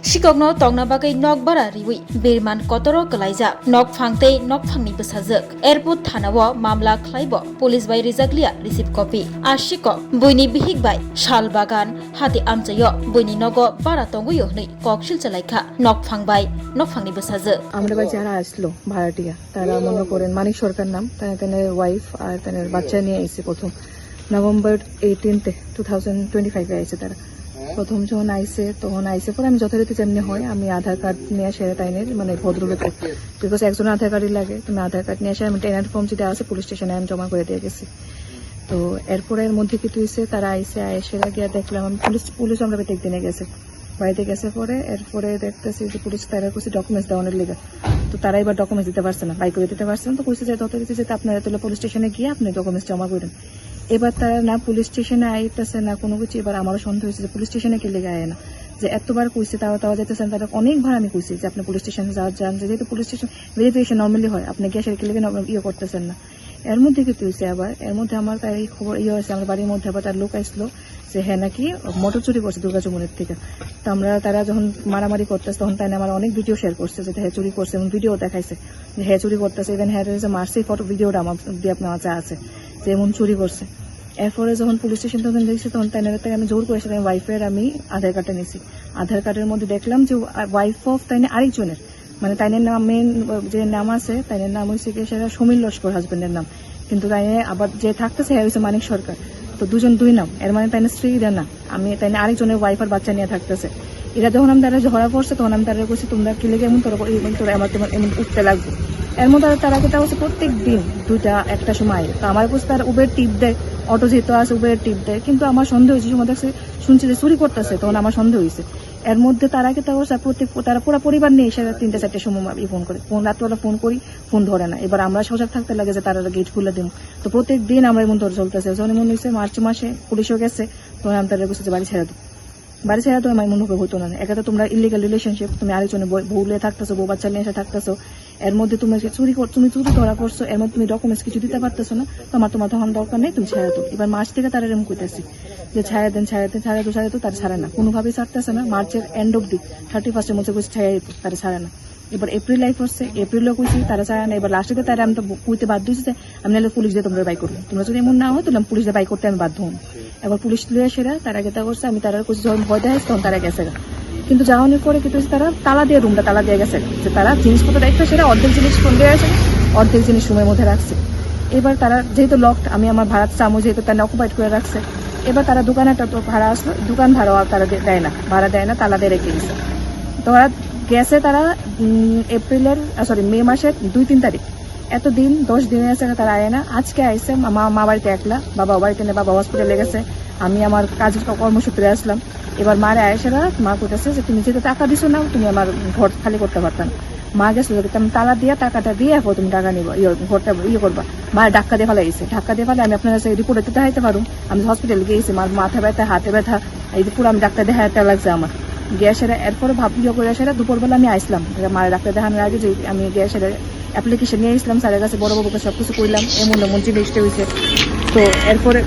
Sikokno tongna bagai nok bara riwi birman kotoro kelaijak nok phangtei nok phangni besajak airport thanao mamla khlaibo police bai rijaklia receive copy ashiko buini bihik bai shal bagan hati amchayo buini nogo bara tonguyo hnei kokshil chalaikha nok phangbai nok phangni besajak আমরা বা যারা আসলো ভাড়াটিয়া তারা মনে করেন মানিক সরকার নাম তাদের ওয়াইফ আর তাদের বাচ্চা নিয়ে এসেছে প্রথম নভেম্বর 18 2025 আইছে তারা প্রথম যখন আইসে তখন আইসে পরে আমি যথারীতি যেমনি হয় আমি আধার কার্ড নিয়ে আসে তাইনের মানে ভদ্রলোক বিকজ একজন আধার কার্ডই লাগে তুমি আধার কার্ড নিয়ে আসে আমি টেনার ফর্ম যেটা আছে পুলিশ স্টেশনে আমি জমা করে দিয়ে গেছি তো এরপরে এর মধ্যে কিছু হয়েছে তারা আইসে আইসেরা গিয়ে দেখলাম আমি পুলিশ আমরা বেটেক দিনে গেছে বাড়িতে গেছে পরে এরপরে দেখতেছি যে পুলিশ তারা কিছু ডকুমেন্টস দেওয়ানোর লেগে তো তারা এবার ডকুমেন্টস দিতে পারছে না বাই করে দিতে পারছে না তো কইছে যে যথারীতি যেতে আপনারা তাহলে পুলিশ স্টেশনে গিয়ে আপনি ডকুমেন্টস জমা করেন এবার তারা না পুলিশ স্টেশনে আইতেছে না কোনো কিছু এবার আমারও সন্দেহ হয়েছে যে পুলিশ স্টেশনে কে লেগে আয় না যে এতবার কইছে তাও যেতেছেন তারা অনেকবার আমি কইছি যে আপনি পুলিশ স্টেশনে যান যেহেতু পুলিশ স্টেশন ভেরিফিকেশন নর্মালি হয় আপনি গিয়ে সেটা লেগে ইয়ে করতেছেন না এর মধ্যে কি হয়েছে আবার এর মধ্যে আমার তার এই খবর ইয়ে হয়েছে আমার বাড়ির মধ্যে আবার তার লোক আসলো যে হ্যাঁ নাকি মোটর চুরি করছে দুর্গা চুমনের থেকে তো আমরা তারা যখন মারামারি করতেছে তখন তাই আমার অনেক ভিডিও শেয়ার করছে যে হ্যাঁ চুরি করছে এবং ভিডিও দেখাইছে যে হ্যাঁ চুরি করতেছে ইভেন হ্যাঁ মারছে ফটো ভিডিওটা আমার দিয়ে আপনার যা আছে যে এমন চুরি করছে এরপরে যখন পুলিশ স্টেশন তখন দেখছি তখন তাইনের থেকে আমি জোর করেছিলাম ওয়াইফের আমি আধার কার্ডটা নিয়েছি আধার কার্ডের মধ্যে দেখলাম যে ওয়াইফ অফ তাইনে আরেকজনের মানে তাইনের নাম মেন যে নাম আছে তাইনের নাম হয়েছে কি সেটা সমীর লস্কর হাজবেন্ডের নাম কিন্তু তাইনে আবার যে থাকতেছে হ্যাঁ হয়েছে মানিক সরকার তো দুজন দুই নাম এর মানে তাইনের স্ত্রীরা না আমি তাইনে আরেকজনের ওয়াইফ আর বাচ্চা নিয়ে থাকতেছে এরা যখন আমি তারা ধরা পড়ছে তখন আমি তারা বলছি তোমরা কি লেগে এমন তোরা আমার তোমার এমন উঠতে লাগবে এর মধ্যে তারা কেটা হচ্ছে প্রত্যেক দিন দুইটা একটা সময় তো আমার কাছে তার উবের টিপ দেয় অটো যেহেতু আছে উবের টিপ দেয় কিন্তু আমার সন্দেহ হয়েছে সময় দেখছে শুনছি যে চুরি করতেছে তখন আমার সন্দেহ হয়েছে এর মধ্যে তারা কেটা হচ্ছে তারা পুরো পরিবার নিয়ে এসে 3-4 সময় ফোন করে রাত্রবেলা ফোন করি ফোন ধরে না এবার আমরা সজাগ থাকতে লাগে যে তারা গেট খুলে দিব তো প্রত্যেক দিন আমরা এমন ধরে চলতেছে যখন মনে হয়েছে মার্চ মাসে পুলিশও গেছে তখন আমি তাদের বসে বাড়ি ছেড়ে দেবো বাড়ি ছেড়ে তো আমার মনে হবে হতো না একা তো তোমরা ইলিগাল রিলেশনশিপ তুমি আরেকজনে বউ নিয়ে থাকতেছো বউ বাচ্চা নিয়ে এসে থাকতেছো এর মধ্যে তুমি চুরি ধরা করছো এর মধ্যে তুমি ডকুমেন্টস কিছু দিতে পারতেছো না তোমার তখন দরকার নেই তুমি ছেড়ে তো এবার মার্চ থেকে তারা এরকম করতেছি যে ছাড়া তো তার ছাড়ে না কোনোভাবেই ছাড়তেছে না মার্চের এন্ড অব দি 31 মধ্যে কিছু ছাড়া যেত তারা ছাড়ে না এবার এপ্রিল লাইফ হচ্ছে এপ্রিলও কইছি তারা ছাড়া না এবার লাস্টে তারা আমি তো কইতে বাধ্য হয়েছি যে আমি নাহলে পুলিশ দিয়ে তোমরা বাই করবো তোমরা যদি এমন না হয় তাহলে পুলিশ দিয়ে বাই করতে আমি বাধ্য হন এবার পুলিশ লিয়ে সেরা তারা গেতা করছে আমি তারা কইছি যখন ভয় দেখাইছি তখন তারা গেছে কিন্তু যাওয়ানোর পরে কিন্তু তারা তালা দিয়ে রুমটা তালা দিয়ে গেছে যে তারা জিনিসপত্র দেখতে সেটা অর্ধেক জিনিস ফোন দিয়ে আছে অর্ধেক জিনিস রুমের মধ্যে রাখছে এবার তারা যেহেতু লকড আমি আমার ভাড়া চামো যেহেতু তারা অকুপাইড করে রাখছে এবার তারা দোকানে একটা ভাড়া আসলো দোকান ভাড়াও তারা দেয় না ভাড়া দেয় না তালা দিয়ে রেখে গেছে তো ওরা গেছে তারা মে মাসের 2-3 তারিখ এত দিন 10 দিন আছে তারা আয় না আজকে আইসে মা বাড়িতে একলা বাবা বাড়িতে নেই বাবা হসপিটালে গেছে আমি আমার কাজের কর্মসূত্রে আসলাম এবার মারে আয়েসেরা মা কইতেছে যে তুমি যেহেতু টাকা দিছো না তুমি আমার ঘর খালি করতে পারতাম মা গেছিল আমি তালা দিয়ে টাকাটা দিয়ে এরপর তুমি টাকা নিবো ঘরটা করবা মা ধাক্কা দিয়ে ফেলাইছে ধাক্কা দিয়ে ফেলে আমি আপনার কাছে রিপোর্ট দিতে দেখাইতে পারুম আমি হসপিটালে গিয়েছি মার মাথা ব্যথা হাতে ব্যথা এই পুরো আমি ডাক্তার দেখাতে লাগছে আমার গ্যাসের এরপরে ভাবিও করে সেরা দুপুরবেলা আমি আসলাম মার ডাক্তার দেখানোর আগে যে আমি গ্যাসের অ্যাপ্লিকেশন নিয়ে আসলাম স্যারের কাছে বড়বাবুকে সবকিছু করলাম এমন জিনিসটা হয়েছে তো এরপরে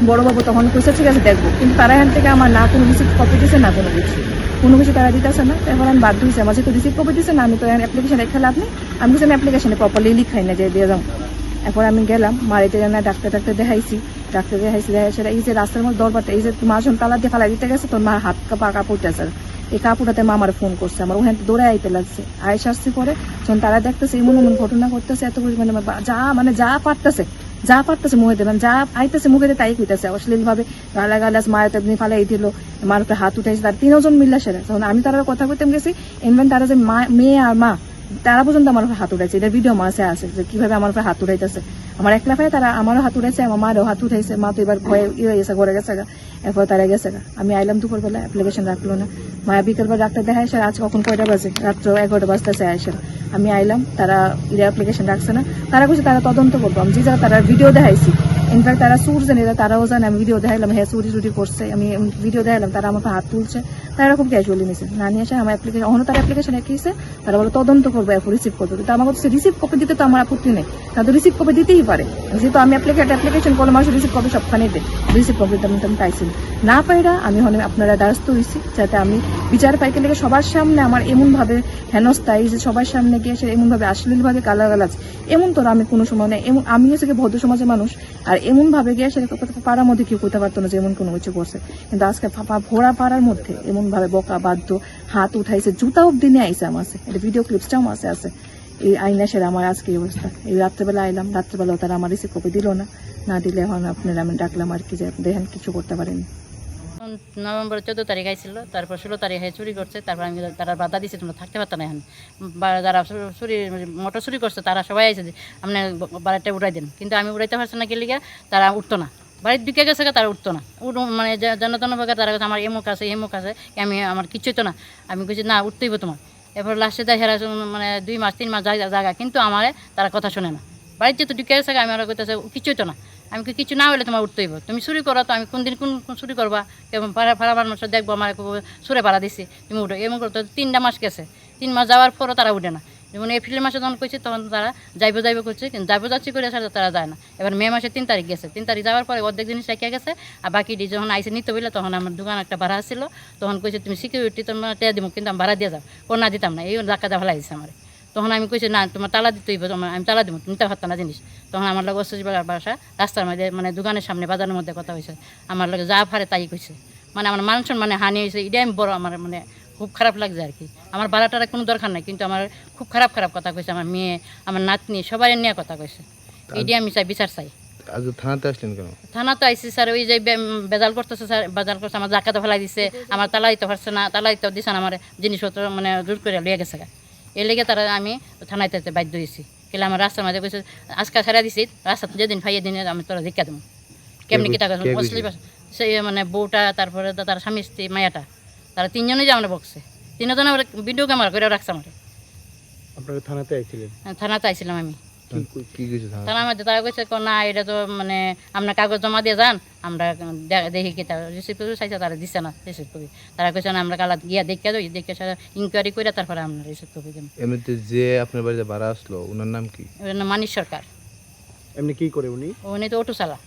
বড়বাবু তখন কইছে ঠিক আছে দেখবো কিন্তু তারা এখান থেকে আমার না কোনো রিসিপ্ট কপি দিচ্ছে না কোনো কিছু তারা দিতেছে না এখন আমি বাধ্য হয়েছি আমার যেহেতু রিসিপ্ট কপি দিচ্ছে না আমি তো অ্যাপ্লিকেশন রেখে লাভ নেই আমি কিছু আমি অ্যাপ্লিকেশনে প্রপারলি লিখাই না যে দিয়ে যাবো এখন আমি গেলাম মারিতে না ডাক্তার দেখাইছি সেটা এই যে রাস্তার মধ্যে দরবারটা এই যে মা যখন তালা দিয়ে ফালাই দিতে গেছে তোর মা হাত কাপড় আছে এই কাপড়টাতে মা আমার ফোন করছে আমার ওখানে দৌড়ে আইতে লাগছে আয়েস আসছে পরে যখন তারা দেখতেছে এমন ঘটনা করতেছে এত পরিমাণে যা পারতেছে মুখে দেবেন যা আইতেছে মুখে তাই কইতেছে অশ্লীল ভাবে গালাগালাজ মায়ের তেমনি ফালাই দিল মার উপরে হাত উঠাইছে তার 3 জন মিল্লা সেরা যখন আমি তারা কথা কইতে গেছি ইনভেন তারা যে মেয়ে আর মা তারা পর্যন্ত আমার উপরে হাত উঠাইছে এটা ভিডিও আমার কাছে আছে যে কিভাবে আমার উপরে হাত উঠাইতেছে আমার একলা ভাই তারা আমারও হাত উঠাইছে আমার মারও হাত উঠাইছে মা তো এবার ভয়ে হয়ে গেছে ঘরে গেছে এরপর তারা গেছে আমি আইলাম দুপুরবেলা অ্যাপ্লিকেশন রাখলো না মায়া বিকেলবার ডাক্তার দেখায় আসে আজ কখন কয়টা বাজে রাত্র 11টা বাজতেছে আসে আমি আইলাম তারা অ্যাপ্লিকেশন রাখছে না তারা কিছু তারা তদন্ত করবো আমি যে যারা তারা ভিডিও দেখাইছি ইনফ্যাক্ট তারা সুর জানে, তারাও জানে, আমি ভিডিও দেখাইলাম হ্যাঁ চুরি টুরি করছে, আমি ভিডিও দেখাইলাম, তারা আমার হাত তুলছে, তারা এরকম ক্যাজুয়ালি নিছে না নিয়ে আসে আমার অ্যাপ্লিকেশন, অন্য তার অ্যাপ্লিকেশন এসেছে, তারা বলে তদন্ত করবো এরপর রিসিভ করবো, কিন্তু আমার কাছে রিসিভ কপি দিতে তো আমার আপত্তি নেই, তারা তো রিসিভ কপি দিতেই পারে, যেহেতু আমি অ্যাপ্লিকেশন করলে মানুষ রিসিভ কপি সবখানে দেয়, রিসিভ কপি আমি পাইছি না পাইরা আমি হলে আপনারা দ্বারস্থ হয়েছি যাতে আমি বিচার পাইকে লেগে সবার সামনে আমার এমনভাবে হেনস্থায় যে সবার সামনে গিয়ে সে এমনভাবে অশ্লীলভাবে গালাগালাজ এমন তো আমি কোনো সময় নেই, এমন আমি হচ্ছে কি ভদ্র সমাজের মানুষ, আর এমন ভাবে গিয়ে সে পাড়ার মধ্যে কেউ করতে পারতো না যে এমন কোনো কিছু করছে, কিন্তু আজকে ভোড়া পাড়ার মধ্যে এমন ভাবে বকা বাধ্য হাত উঠাইছে, জুতা অব্দি নিয়ে আইসে আমার আছে, এটা ভিডিও ক্লিপসটাও আছে এই আইনা সেরা আমার আজকে এই অবস্থা। এই রাত্রেবেলা আইলাম, রাত্রেবেলাও তারা আমার রিসিভ কপি দিল না দিলে এখন আপনারা আমি ডাকলাম আর কি যে দেখেন কিছু করতে পারেনি। নভেম্বর 14 তারিখ আইছিল, তারপর 16 তারিখে চুরি করছে, তারপর আমি তারা বাধা দিচ্ছে তোমরা থাকতে পারতো না এখন, যারা চুরি মোটর চুরি করছে তারা সবাই আইছে যে আপনি বাড়িটা উঠাই দেন, কিন্তু আমি উঠাইতে পারছি না, গেলে তারা উঠতো না, বাড়ির ঢুকে গেছে তারা উঠতো না, মানে জনতন ভাগে তারা কাছে আমার এমুক আছে আমি আমার কিছুই তো না, আমি কিছু না উঠতেইব তোমার, এরপর লাস্টে দেয় হেরা মানে 2 মাস 3 মাস জায়গা, কিন্তু আমার তারা কথা শোনে না, বাড়ির যেহেতু ঢুকে গেছে আমি আর কইতেছে কিছুই তো না, আমি কিছু না হলে তোমার উঠতেইব, তুমি চুরি করো তো আমি কোন দিন কোন চুরি করবা, কেমন ভাড়া মানুষ দেখবো আমার সুরে ভাড়া দিছি তুমি উঠো, এমন করতো 3টা মাস গেছে, 3 মাস যাওয়ার পরও তারা উঠে না, যেমন এপ্রিল মাসে যখন কইছে তখন তারা যাইবো করছে, কিন্তু যাচ্ছি করে তারা যায় না, এবার মে মাসে 3 তারিখ গেছে, 3 তারিখ যাওয়ার পরে অর্ধেক জিনিস রেখে গেছে, আর বাকি যখন আইসে নিতে বললে তখন আমার দোকান একটা ভাড়া ছিল, তখন কইছে তুমি সিকিউরিটি তোমার টেয়া দিব, কিন্তু আমি ভাড়া দিয়ে যাও, না দিতাম না, এই ধাক্কা দেওয়া ফেলাই দিচ্ছে আমার, তখন আমি কইছি না তোমার তালা দিতেই তোমার, আমি তালা দিব, নিতে পারতাম না জিনিস, তখন আমার লোক বাসা রাস্তার মধ্যে মানে দোকানের সামনে বাজারের মধ্যে কথা হয়েছে, আমার লোক যা পারে তাই কইছে, মানে আমার মানুষ মানে হানি হয়েছে, এটাই আমি বড় আমার মানে খুব খারাপ লাগছে আর কি, আমার ভাড়াটার কোনো দরকার নাই, কিন্তু আমার খুব খারাপ কথা কইছে, আমার মেয়ে আমার নাতনি সবাই নিয়ে কথা কইছে, এটাই আমি চাই বিচার চাই। আজ থানাতে আসলেন কেন? থানা তো আইসি স্যার, ওই যে বেজাল করতেছে স্যার, বেজাল করছে, আমার জাকাতে ফেলাই দিছে, আমার তালা দিতে পারছে না, তালা দিতে দিছে না, আমার জিনিসপত্র মানে জোর করে লিয়ে গেছে, এর লেগে তারা আমি থানায় যেতে বাধ্য হয়েছি, কেলে আমার রাস্তার মাঝে কইছে আজকে ছাড়া দিছি, রাস্তা যেদিন ফাইয়ে দিনে আমি তোরা ধিক্কা দেবো, কেমনি কি টাকা সেই মানে বউটা, তারপরে তার স্বামী স্ত্রী মায়াটা, তারা 3 জনই যে আমরা বকছে, 3 জন আমার ভিডিও ক্যামেরা করে রাখছে আমার। আপনারা থানাতে আইছিলেন? থানাতে আইছিলাম আমি, কি কিছু থানার মধ্যে তারা কইছে না এটা তো মানে আপনার কাগজ জমা দিয়ে যান, আমরা দেখি কি তারা রিসিভ করে চাইছে, তারা দিচ্ছে না রিসিভ করি, তারা কইছে না আমরা কালা গিয়া দেখে যাই, দেখে ইনকোয়ারি করে তারপরে আমরা রিসিভ করি দেব। এমনিতে যে আপনার বাড়িতে ভাড়া আসলো ওনার নাম কি? মানিক সরকার। এমনি কি করে উনি? উনি তো অটো চালা,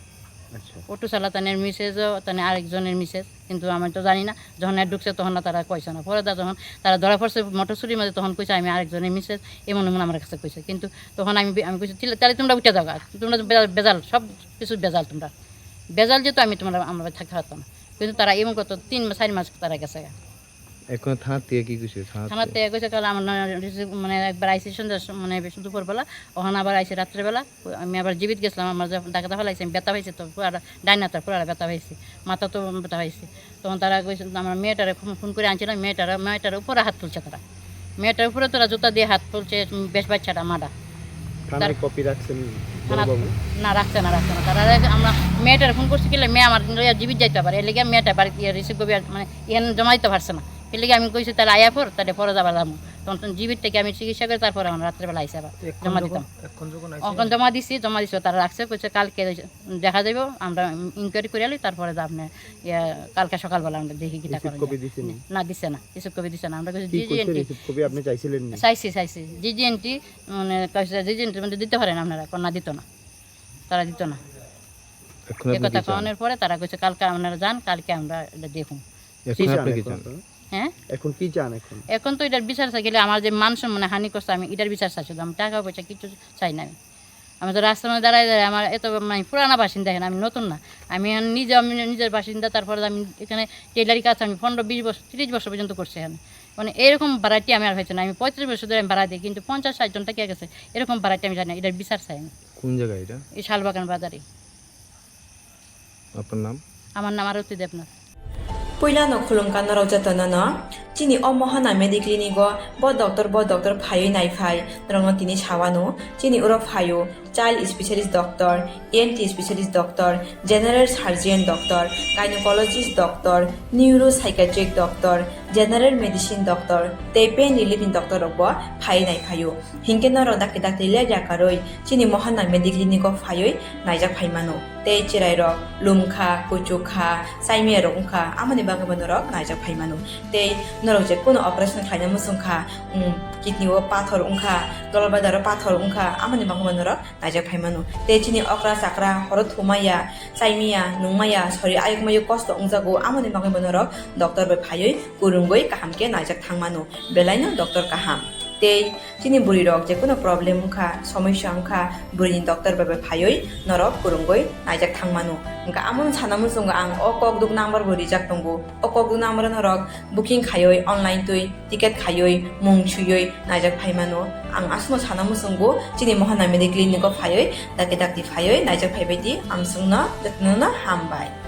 আচ্ছা, অটো চালা, তানের মিসেজও তানের আরেকজনের মিসেজ, কিন্তু আমি তো জানি না, যখন ঢুকছে তখন না তারা কইছে না, পরে যখন তারা ধরা পড়ছে মোটর চুরির মধ্যে তখন কইছে আমি আরেকজনের মিসেজ, এমন আমার কাছে কইছে, কিন্তু তখন আমি কইছি তাহলে তোমরা উঠে যাও, তোমরা বেজাল, সব কিছু বেজাল, তোমরা বেজাল যেহেতু আমরা থাকতে পারতাম না, কিন্তু তারা এমন করতো 3-4 মাস তারা গেছে। এখন থানা থেকে কি কিছু? থানাতে কইছে কাল আমার মানে একবার আইসি সন্ধ্যা মানে দুপুরবেলা, ওখানে আবার আইসি রাত্রেবেলা, আমি আবার জীবিত গেছিলাম, আমার ডাকাতা ফেলাইছি, আমি ব্যথা হয়েছে, তো পুরা ডাইনাতার পুরা ব্যথা হয়েছি, মাথা তো ব্যথা হয়েছে, তখন তারা কইছে আমার মেয়েটারে ফোন করে আনছিলাম, মেয়েটার উপরে হাত তুলছে, তারা মেয়েটার উপরে তোরা জুতা দিয়ে হাত তুলছে, বেশ বাচ্চাটা মাডা। থানায় কপি রাখছেন? না রাখছে না, তারা আমরা মেয়েটার ফোন করছি কিলে মেয়ে আমার জীবিত যাইতে পারে, এর লেগে মেয়েটা বাড়িতে রিসিভ করবি মানে এখানে জমা দিতে পারছে না, এর লেগে আমি কইছি তাহলে আয়া পর তাহলে পরে যাবার যাবো, তখন জীবিত থেকে আমি চিকিৎসা করে তারপরে আমার রাত্রেবেলা আইসে আবার জমা দিতাম, এখন জমা দিছি তারা রাখছে, কইছে কালকে দেখা যাইব, আমরা ইনকোয়ারি করে আলি, তারপরে আপনি কালকে সকালবেলা আমরা দেখি কিটা করে। না দিছে না, রিসিভ কপি দিছে না, আমরা কইছি চাইছি জিজিএনটি মানে জিজিএনটি মানে দিতে পারেন আপনারা, না দিত না, তারা দিত না, এ কথা কনের পরে তারা কইছে কালকে আপনারা যান, কালকে আমরা এটা দেখুন। হ্যাঁ এখন কি চান? এখন তো এটার বিচার চাই, গেলে আমার যে মানুষ মানে হানি করছে, আমি এটার বিচার চাইছি, আমি টাকা পয়সা কিছু চাই না, আমি তো রাস্তার মধ্যে দাঁড়ায় আমার এত মানে পুরানা বাসিন্দা, এখানে আমি নতুন না, আমি নিজের বাসিন্দা, তারপরে আমি এখানে টেলারি কাজ আমি 15-20 বছর 30 বছর পর্যন্ত করছি এখানে, মানে এরকম ভাড়াটি আমি আর হয়েছে না, আমি 35 বছর ধরে আমি ভাড়া দিই, কিন্তু 50-60 জন টাকা গেছে, এরকম ভাড়াটি আমি জানি না, এটার বিচার চাই আমি। কোন জায়গায় এটা? এই শালবাগান বাজারে। আপনার নাম? আমার নাম আরতি Debnath. Puilano khulumkan no rojatana no chini omohana mediclinigo bo doctor phayo nai phai rongno tini chawano chini uro phayo child specialist doctor, ENT specialist doctor, general surgeon doctor, gynecologist doctor, neuropsychiatric doctor, general medicine doctor, tei pain relieving doctor rokbo phai nai phaio. Hingke norok dakte dakte leja karoi chini mohana mediclinic of phaioi naijak phaimano. Tei chirai rok lumkha, kuchukha, saimia rok ungkha amoni bagabo norok naijak phaimano. Tei norok je kono operation khaina musungkha kidney o pathor ungkha, dolbadaro pathor ungkha amoni bagabo norok naijak phaimano. Tei chini okra sakra horot thumaya, saimia, nungmaya, sorry ayukmayu kosto ungjago amoni bagabo norok doctor bai phaioi kurungoi kahamke naijak thangmano. Belaino doctor kaham. Tei chini buri rok je kono problem ungkha সমস্যা ungkha burini doctor bai phaioi norok kurungoi naijak thangmano. Ungka amon sanamu sunga ang okok duk number bo rijak tongo. Okok duk number norok booking khaioi online tui ticket khaioi mung chuyoi naijak phaimano. Ang asmo sanamu sungo chini mohana mediclinic phaioi dakti phaioi naijak phaibai di amsungna datnuna hambai.